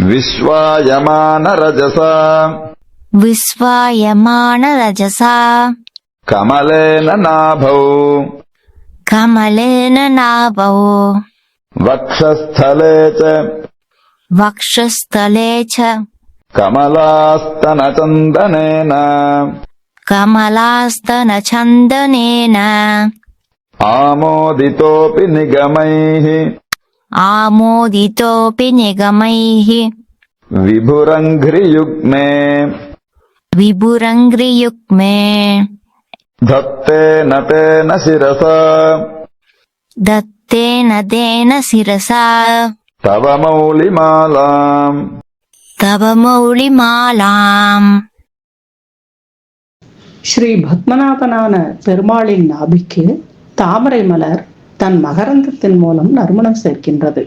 விஸ்வாயமான ரஜசா விஸ்வாயமான ரஜசா கமலேன நாபௌ கமலேன நாபௌ வக்ஷஸ்தலே ச வக்ஷஸ்தலே ச கமலாஸ்தனசந்தனேன கமலாஸ்தனசந்தனேன ஆமோதிதோபி நிகமைः ஆமோதிதோபி நிகமைः விபுரங்கிரியுக்மே விபுரங்கிரியுக்மே தத்தேன தேன சிரசா தத்தேன தேன சிரசா தவ மௌலிமாலாம் தவ மௌலிமாலாம். ஸ்ரீ பத்மநாபனான பெருமாளின் நாபிக்கு தாமரை மலர் தன் மகரந்தத்தின் மூலம் நறுமணம் சேர்க்கின்றது.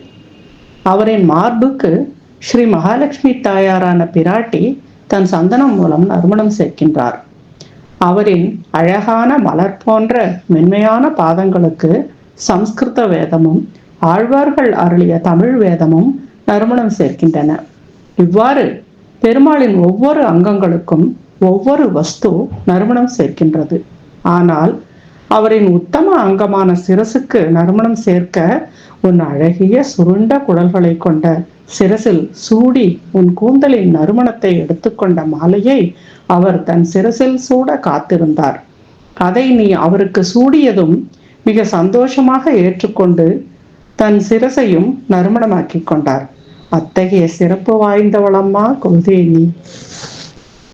அவரின் மார்புக்கு ஸ்ரீ மகாலட்சுமி தாயாரான பிராட்டி தன் சந்தனம் மூலம் நறுமணம் சேர்க்கின்றார். அவரின் அழகான மலர் போன்ற மென்மையான பாதங்களுக்கு சம்ஸ்கிருத வேதமும் ஆழ்வார்கள் அருளிய தமிழ் வேதமும் நறுமணம் சேர்க்கின்றன. இவ்வாறு பெருமாளின் ஒவ்வொரு அங்கங்களுக்கும் ஒவ்வொரு வஸ்து நறுமணம் சேர்க்கின்றது. ஆனால் அவரின் உத்தம அங்கமான சிரசுக்கு நறுமணம் சேர்க்க உன் அழகிய சுருண்ட குடல்களை கொண்ட சிரசில் சூடி உன் கூந்தலின் நறுமணத்தை எடுத்துக்கொண்ட மாலையை அவர் தன் சிரசில் சூட காத்திருந்தார். அதை நீ அவருக்கு சூடியதும் மிக சந்தோஷமாக ஏற்றுக்கொண்டு தன் சிரசையும் நறுமணமாக்கி கொண்டார். அத்தகைய சிறப்பு வாய்ந்தவளம்மா குந்தேனி.